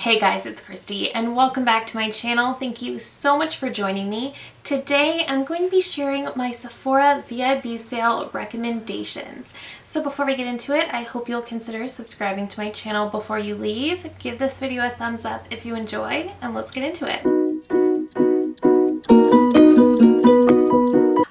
Hey guys, it's Christy and welcome back to my channel. Thank you so much for joining me. Today I'm going to be sharing my Sephora VIB sale recommendations. So before we get into it, I hope you'll consider subscribing to my channel before you leave. Give this video a thumbs up if you enjoy, and let's get into it.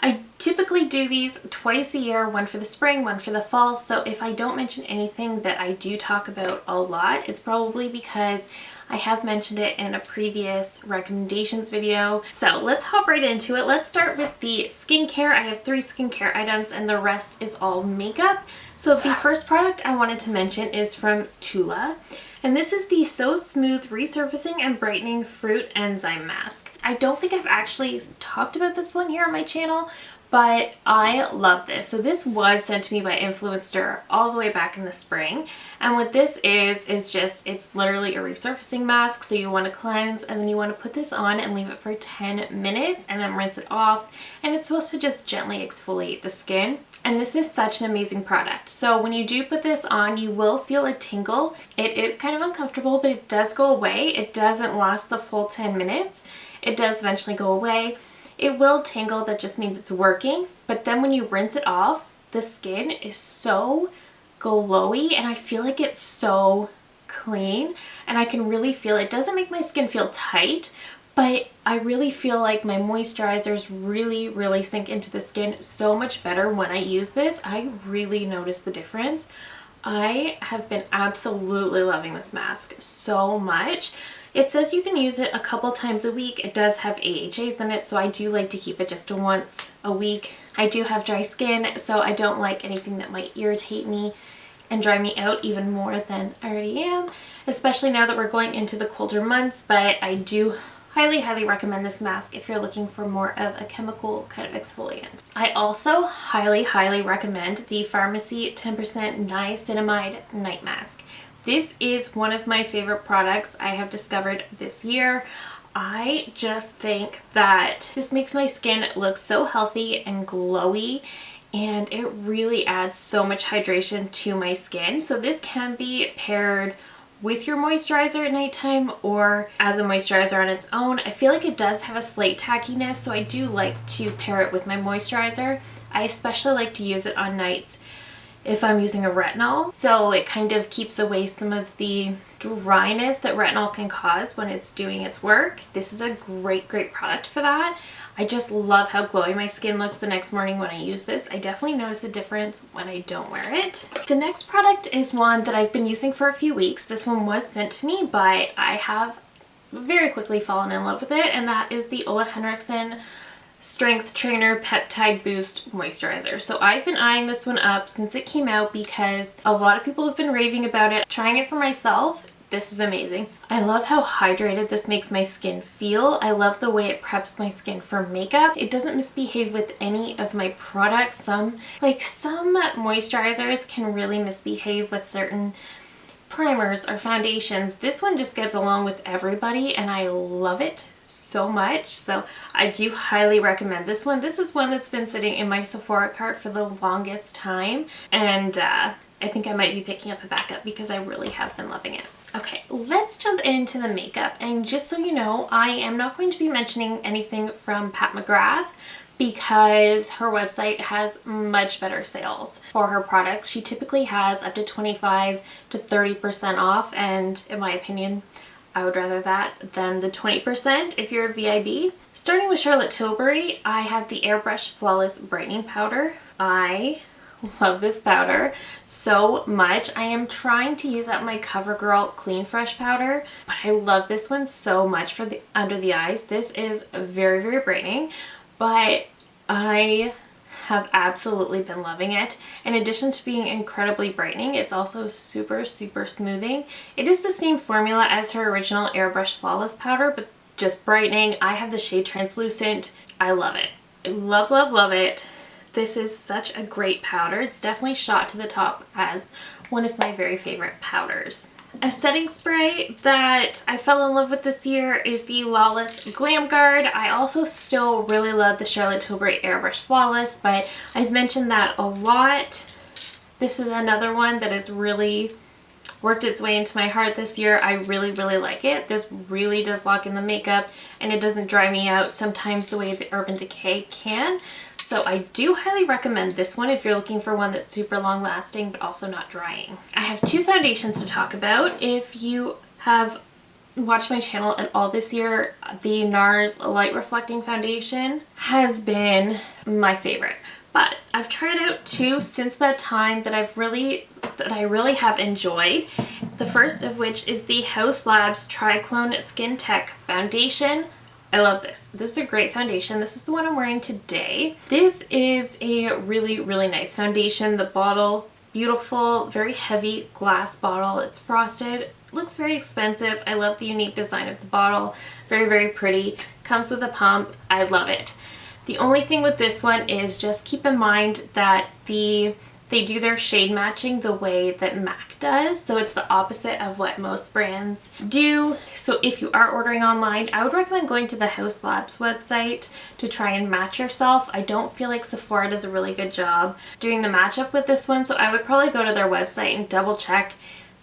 I typically do these twice a year, one for the spring, one for the fall, so if I don't mention anything that I do talk about a lot, it's probably because I have mentioned it in a previous recommendations video. So let's hop right into it. Let's start with the skincare. I have 3 skincare items and the rest is all makeup. So the first product I wanted to mention is from Tula. And this is the So Smooth Resurfacing and Brightening Fruit Enzyme Mask. I don't think I've actually talked about this one here on my channel, but I love this. So this was sent to me by Influencer all the way back in the spring. And what this is just, it's literally a resurfacing mask. So you want to cleanse and then you want to put this on and leave it for 10 minutes and then rinse it off. And it's supposed to just gently exfoliate the skin. And this is such an amazing product. So when you do put this on, you will feel a tingle. It is kind of uncomfortable, but it does go away. It doesn't last the full 10 minutes. It does eventually go away. It will tingle, that just means it's working. But then when you rinse it off, the skin is so glowy and I feel like it's so clean and I can really feel it. It doesn't make my skin feel tight, but I really feel like my moisturizers really sink into the skin so much better when I use this. I really notice the difference. I have been absolutely loving this mask so much. It says you can use it a couple times a week. It does have AHAs in it, so I do like to keep it just once a week. I do have dry skin, so I don't like anything that might irritate me and dry me out even more than I already am, especially now that we're going into the colder months. But I do highly recommend this mask if you're looking for more of a chemical kind of exfoliant. I also highly recommend the Pharmacy 10% Niacinamide Night Mask. This is one of my favorite products I have discovered this year. I just think that this makes my skin look so healthy and glowy, and it really adds so much hydration to my skin. So this can be paired with your moisturizer at nighttime or as a moisturizer on its own. I feel like it does have a slight tackiness, so I do like to pair it with my moisturizer. I especially like to use it on nights if I'm using a retinol, so it kind of keeps away some of the dryness that retinol can cause when it's doing its work. This is a great product for that. I just love how glowy my skin looks the next morning when I use this. I definitely notice a difference when I don't wear it. The next product is one that I've been using for a few weeks. This one was sent to me, but I have very quickly fallen in love with it, and that is the Ole Henriksen Strength Trainer Peptide Boost Moisturizer. So I've been eyeing this one up since it came out because a lot of people have been raving about it. Trying it for myself, this is amazing. I love how hydrated this makes my skin feel. I love the way it preps my skin for makeup. It doesn't misbehave with any of my products. Some moisturizers can really misbehave with certain primers or foundations. This one just gets along with everybody and I love it so much. So I do highly recommend this one. This is one that's been sitting in my Sephora cart for the longest time, and I think I might be picking up a backup because I really have been loving it. Okay, let's jump into the makeup, and just so you know, I am not going to be mentioning anything from Pat McGrath because her website has much better sales for her products. She typically has up to 25 to 30% off, and in my opinion, I would rather that than the 20% if you're a VIB. Starting with Charlotte Tilbury, I have the Airbrush Flawless Brightening Powder. I love this powder so much. I am trying to use up my CoverGirl Clean Fresh powder, but I love this one so much for the under the eyes. This is very brightening, but I have absolutely been loving it. In addition to being incredibly brightening, it's also super smoothing. It is the same formula as her original Airbrush Flawless powder, but just brightening. I have the shade Translucent. I love it. I love it. This is such a great powder. It's definitely shot to the top as one of my very favorite powders. A setting spray that I fell in love with this year is the Lawless Glam Guard. I also still really love the Charlotte Tilbury Airbrush Flawless, but I've mentioned that a lot. This is another one that is really worked its way into my heart this year. I really, really like it. This really does lock in the makeup and it doesn't dry me out sometimes the way the Urban Decay can. So I do highly recommend this one if you're looking for one that's super long lasting but also not drying. I have two foundations to talk about. If you have watched my channel at all this year, the NARS Light Reflecting Foundation has been my favorite. But I've tried out two since that time that I really have enjoyed. The first of which is the Haus Labs Triclone Skin Tech Foundation. I love this. This is a great foundation. This is the one I'm wearing today. This is a really, really nice foundation. The bottle, beautiful, very heavy glass bottle. It's frosted. Looks very expensive. I love the unique design of the bottle. Very, very pretty. Comes with a pump. I love it. The only thing with this one is just keep in mind that they do their shade matching the way that MAC does. So it's the opposite of what most brands do. So if you are ordering online, I would recommend going to the Haus Labs website to try and match yourself. I don't feel like Sephora does a really good job doing the matchup with this one. So I would probably go to their website and double check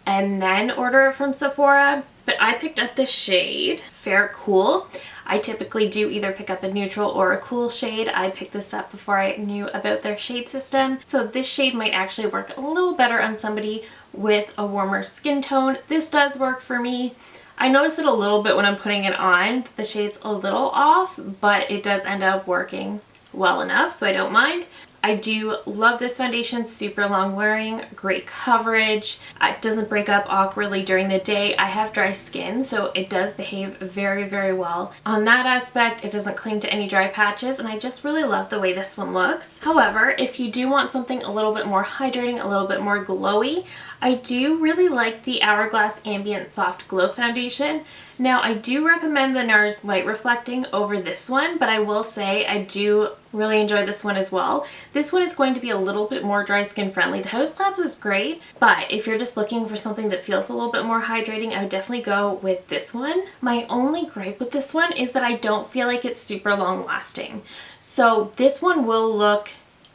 and then order it from Sephora. But I picked up this shade, Fair Cool. I typically do either pick up a neutral or a cool shade. I picked this up before I knew about their shade system. So this shade might actually work a little better on somebody with a warmer skin tone. This does work for me. I notice it a little bit when I'm putting it on. The shade's a little off, but it does end up working well enough, so I don't mind. I do love this foundation, super long wearing, great coverage. It doesn't break up awkwardly during the day. I have dry skin, so it does behave very, very well on that aspect. It doesn't cling to any dry patches, and I just really love the way this one looks. However, if you do want something a little bit more hydrating, a little bit more glowy, I do really like the Hourglass Ambient Soft Glow Foundation. Now, I do recommend the NARS Light Reflecting over this one, but I will say I do really enjoy this one as well. This one is going to be a little bit more dry skin friendly. The Haus Labs is great, but if you're just looking for something that feels a little bit more hydrating, I would definitely go with this one. My only gripe with this one is that I don't feel like it's super long lasting. So this one will look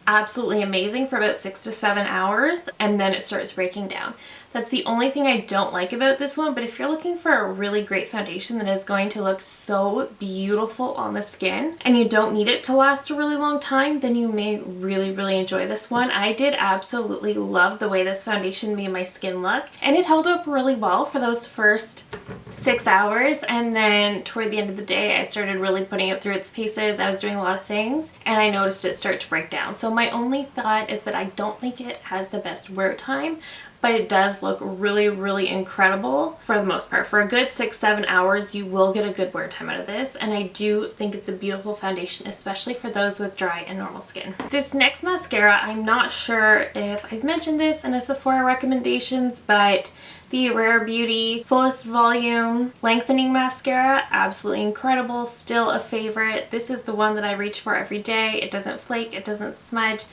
absolutely amazing for about 6 to 7 hours and then it starts breaking down. That's the only thing I don't like about this one, but if you're looking for a really great foundation that is going to look so beautiful on the skin and you don't need it to last a really long time, then you may really, really enjoy this one. I did absolutely love the way this foundation made my skin look, and it held up really well for those first 6 hours, and then toward the end of the day I started really putting it through its paces. I was doing a lot of things and I noticed it start to break down. So my only thought is that I don't think it has the best wear time, but it does look really, really incredible for the most part. For a good 6-7 hours, you will get a good wear time out of this, and I do think it's a beautiful foundation, especially for those with dry and normal skin. This next mascara, I'm not sure if I've mentioned this in a Sephora recommendations, but the Rare Beauty Fullest Volume Lengthening Mascara, absolutely incredible, still a favorite. This is the one that I reach for every day. It doesn't flake, it doesn't smudge.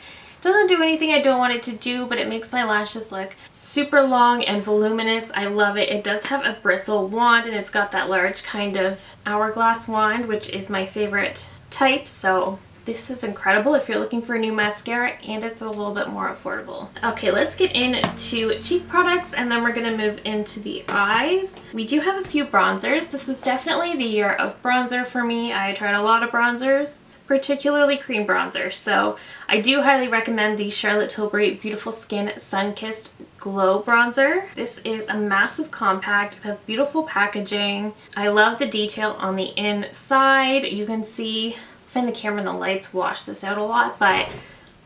Doesn't do anything I don't want it to do, but it makes my lashes look super long and voluminous. I love it. It does have a bristle wand and it's got that large kind of hourglass wand, which is my favorite type. So this is incredible if you're looking for a new mascara, and it's a little bit more affordable. Okay, let's get into cheek products and then we're going to move into the eyes. We do have a few bronzers. This was definitely the year of bronzer for me. I tried a lot of bronzers, particularly cream bronzer. So I do highly recommend the Charlotte Tilbury Beautiful Skin Sun-Kissed Glow Bronzer. This is a massive compact. It has beautiful packaging. I love the detail on the inside. You can see, I find the camera and the lights wash this out a lot, but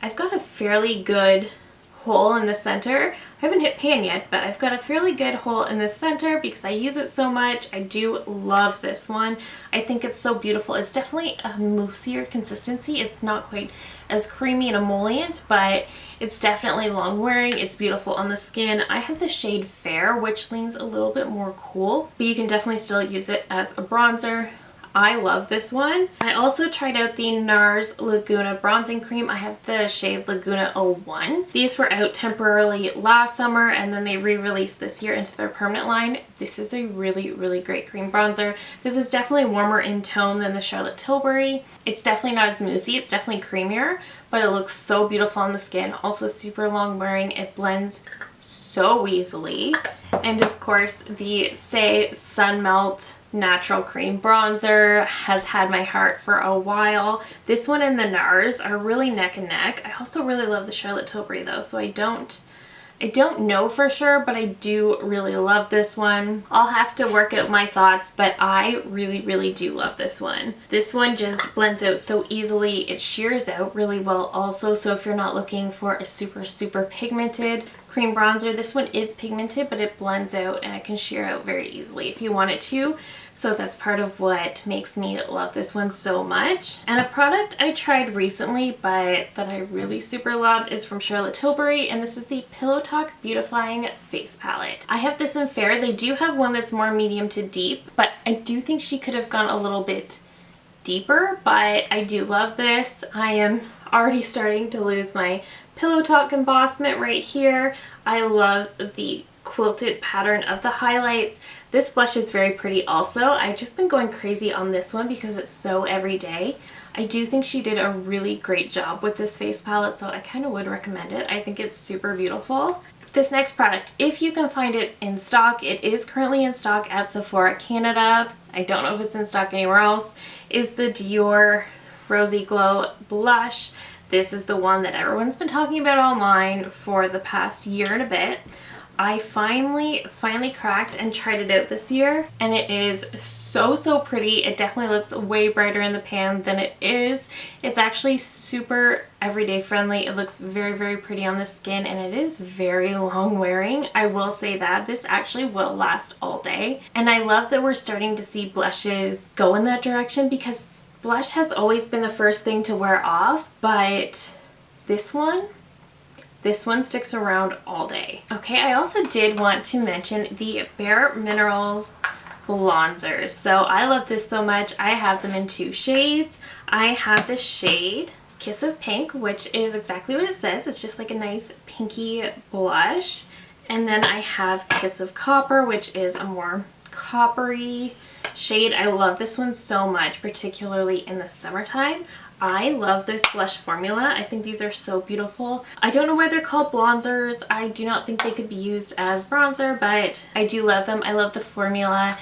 I've got a fairly good hole in the center. I haven't hit pan yet, but I've got a fairly good hole in the center because I use it so much. I do love this one. I think it's so beautiful. It's definitely a moussier consistency. It's not quite as creamy and emollient, but it's definitely long wearing. It's beautiful on the skin. I have the shade Fair, which leans a little bit more cool, but you can definitely still use it as a bronzer. I love this one. I also tried out the NARS Laguna Bronzing Cream. I have the shade Laguna 01. These were out temporarily last summer and then they re-released this year into their permanent line. This is a really, really great cream bronzer. This is definitely warmer in tone than the Charlotte Tilbury. It's definitely not as moussey. It's definitely creamier, but it looks so beautiful on the skin. Also super long wearing. It blends so easily. And of course, the Say Sun Melt Natural Cream Bronzer has had my heart for a while. This one and the NARS are really neck and neck. I also really love the Charlotte Tilbury though, so I don't know for sure, but I do really love this one. I'll have to work out my thoughts, but I really do love this one. This one just blends out so easily. It shears out really well also, so if you're not looking for a super pigmented cream bronzer, this one is pigmented, but it blends out and it can sheer out very easily if you want it to. So that's part of what makes me love this one so much. And a product I tried recently but that I really super love is from Charlotte Tilbury, and this is the Pillow Talk Beautifying Face Palette. I have this in fair. They do have one that's more medium to deep, but I do think she could have gone a little bit deeper, but I do love this. I am already starting to lose my Pillow Talk embossment right here. I love the quilted pattern of the highlights. This blush is very pretty also. I've just been going crazy on this one because it's so everyday. I do think she did a really great job with this face palette, so I kind of would recommend it. I think it's super beautiful. This next product, if you can find it in stock, it is currently in stock at Sephora Canada. I don't know if it's in stock anywhere else, is the Dior Rosy Glow Blush. This is the one that everyone's been talking about online for the past year and a bit. I finally cracked and tried it out this year, and it is so pretty. It definitely looks way brighter in the pan than it is. It's actually super everyday friendly. It looks very pretty on the skin, and it is very long wearing. I will say that this actually will last all day, and I love that we're starting to see blushes go in that direction, because blush has always been the first thing to wear off, but this one sticks around all day. Okay, I also did want to mention the Bare Minerals bronzers. So I love this so much. I have them in 2 shades. I have the shade Kiss of Pink, which is exactly what it says. It's just like a nice pinky blush. And then I have Kiss of Copper, which is a more coppery shade. I love this one so much, particularly in the summertime. I love this blush formula. I think these are so beautiful. I don't know why they're called bronzers. I do not think they could be used as bronzer, but I do love them. I love the formula.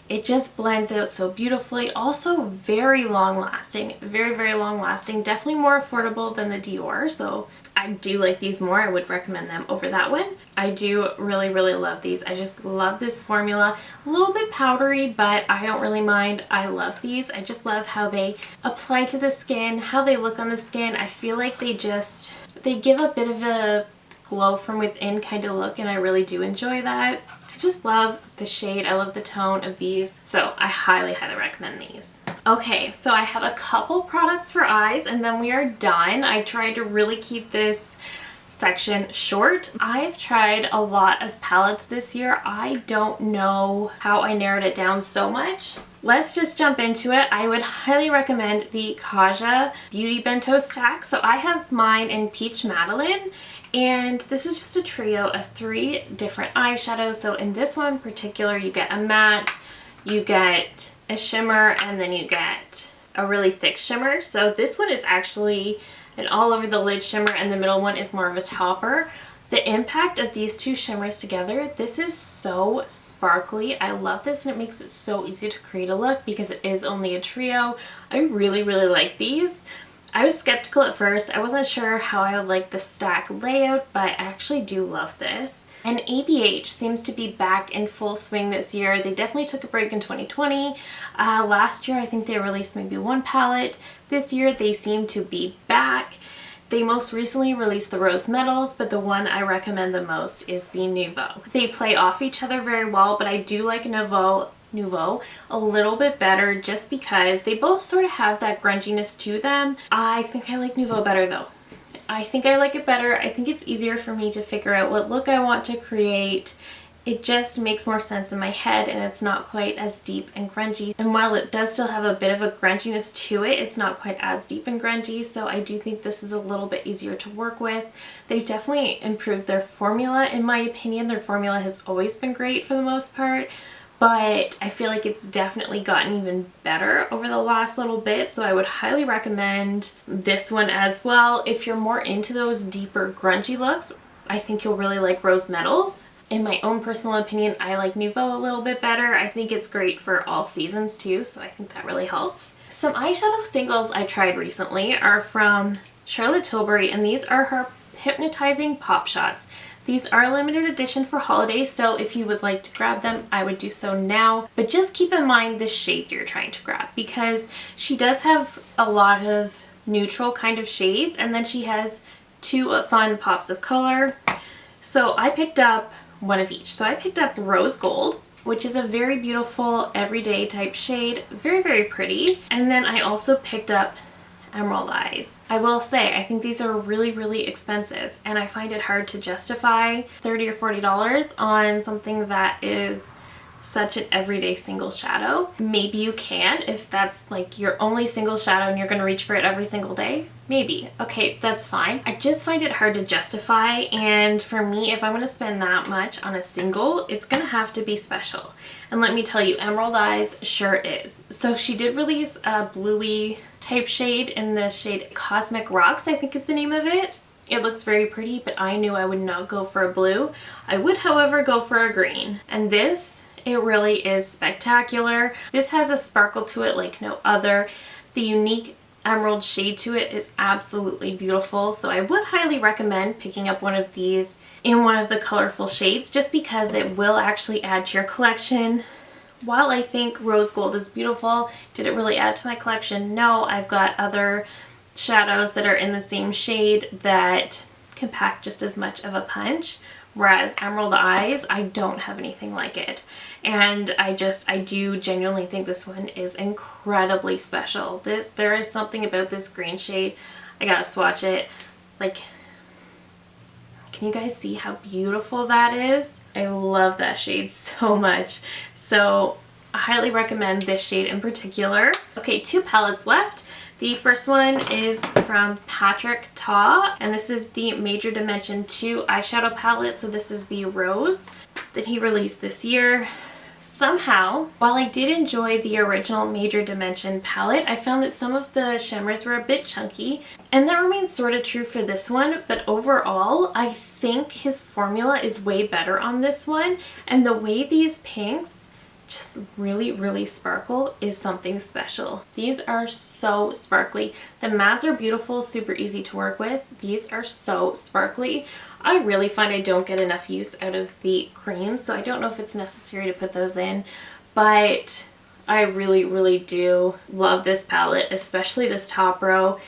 It just blends out so beautifully. Also very long lasting, very long lasting. Definitely more affordable than the Dior, so I do like these more. I would recommend them over that one. I do really love these. I just love this formula. A little bit powdery, but I don't really mind. I love these. I just love how they apply to the skin, how they look on the skin. I feel like they give a bit of a glow from within kind of look, and I really do enjoy that. I just love the shade. I love the tone of these. So I highly recommend these. Okay, so I have a couple products for eyes and then we are done. I tried to really keep this section short. I've tried a lot of palettes this year. I don't know how I narrowed it down so much. Let's just jump into it. I would highly recommend the Kaja Beauty Bento Stack. So I have mine in Peach Madeleine, and this is just a trio of 3 different eyeshadows. So in this one in particular, you get a matte, you get a shimmer, and then you get a really thick shimmer. So this one is actually an all over the lid shimmer, and the middle one is more of a topper. The impact of these 2 shimmers together, this is so sparkly. I love this, and it makes it so easy to create a look because it is only a trio. I really like these. I was skeptical at first. I wasn't sure how I would like the stack layout, but I actually do love this. And ABH seems to be back in full swing this year. They definitely took a break in 2020. Last year I think they released maybe 1 palette. This year they seem to be back. They most recently released the Rose Metals, but the one I recommend the most is the Nouveau. They play off each other very well, but I do like Nouveau a little bit better just because they both sort of have that grunginess to them. I think I like Nouveau better though. I think I like it better. I think it's easier for me to figure out what look I want to create. It just makes more sense in my head, and it's not quite as deep and grungy. And while it does still have a bit of a grunginess to it, it's not quite as deep and grungy, so I do think this is a little bit easier to work with. They've definitely improved their formula, in my opinion. Their formula has always been great for the most part, but I feel like it's definitely gotten even better over the last little bit, so I would highly recommend this one as well. If you're more into those deeper grungy looks, I think you'll really like Rose Metals. In my own personal opinion, I like Nouveau a little bit better. I think it's great for all seasons too, so I think that really helps. Some eyeshadow singles I tried recently are from Charlotte Tilbury, and these are her Hypnotizing Pop Shots. These are limited edition for holidays, so if you would like to grab them, I would do so now. But just keep in mind the shade you're trying to grab, because she does have a lot of neutral kind of shades, and then she has two fun pops of color. So I picked up one of each. So I picked up Rose Gold, which is a very beautiful everyday type shade, very, very pretty. And then I also picked up Emerald Eyes. I will say, I think these are really, really expensive, and I find it hard to justify $30 or $40 on something that is such an everyday single shadow. Maybe you can if that's like your only single shadow and you're going to reach for it every single day. Maybe. Okay, that's fine. I just find it hard to justify, and for me, if I'm going to spend that much on a single, it's going to have to be special. And let me tell you, Emerald Eyes sure is. So she did release a bluey type shade in the shade Cosmic Rocks, I think is the name of it. It looks very pretty, but I knew I would not go for a blue. I would, however, go for a green. And this, it really is spectacular. This has a sparkle to it like no other. The unique emerald shade to it is absolutely beautiful, so I would highly recommend picking up one of these in one of the colorful shades, just because it will actually add to your collection. While I think Rose Gold is beautiful, did it really add to my collection? No, I've got other shadows that are in the same shade that can pack just as much of a punch. Whereas Emerald Eyes, I don't have anything like it. And I do genuinely think this one is incredibly special. There is something about this green shade. I gotta swatch it. Like, can you guys see how beautiful that is? I love that shade so much. So I highly recommend this shade in particular. Okay, 2 palettes left. The first one is from Patrick Ta, and this is the Major Dimension 2 eyeshadow palette. So this is the Rose that he released this year. Somehow, while I did enjoy the original Major Dimension palette, I found that some of the shimmers were a bit chunky, and that remains sort of true for this one, but overall, I think his formula is way better on this one, and the way these pinks just really, really sparkle is something special. These are so sparkly. The mattes are beautiful, super easy to work with. These are so sparkly. I really find I don't get enough use out of the creams, so I don't know if it's necessary to put those in, but I really, really do love this palette, especially this top row,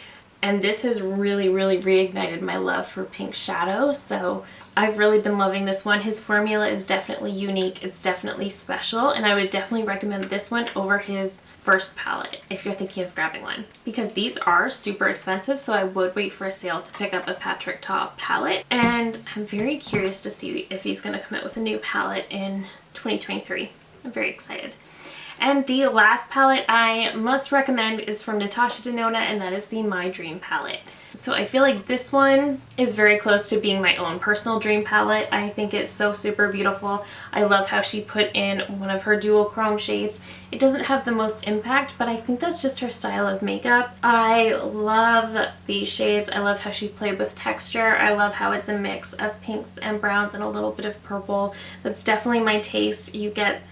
and this has really, really reignited my love for pink shadow, so I've really been loving this one. His formula is definitely unique, it's definitely special, and I would definitely recommend this one over his first palette if you're thinking of grabbing one, because these are super expensive, so I would wait for a sale to pick up a Patrick Ta palette. And I'm very curious to see if he's going to come out with a new palette in 2023. I'm very excited. And the last palette I must recommend is from Natasha Denona, and that is the My Dream palette. So I feel like this one is very close to being my own personal dream palette. I think it's so super beautiful. I love how she put in one of her dual chrome shades. It doesn't have the most impact, but I think that's just her style of makeup. I love these shades. I love how she played with texture. I love how it's a mix of pinks and browns and a little bit of purple. That's definitely my taste. You get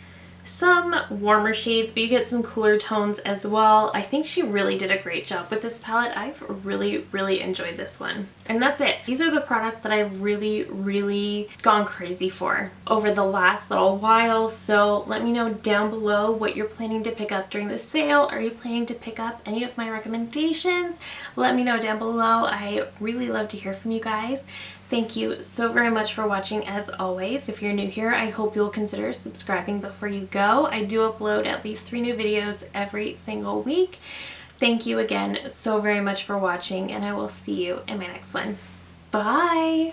some warmer shades, but you get some cooler tones as well. I think she really did a great job with this palette. I've really, really enjoyed this one. And that's it. These are the products that I've really, really gone crazy for over the last little while. So let me know down below what you're planning to pick up during the sale. Are you planning to pick up any of my recommendations? Let me know down below. I really love to hear from you guys. Thank you so very much for watching as always. If you're new here, I hope you'll consider subscribing before you go. I do upload at least 3 new videos every single week. Thank you again so very much for watching, and I will see you in my next one. Bye!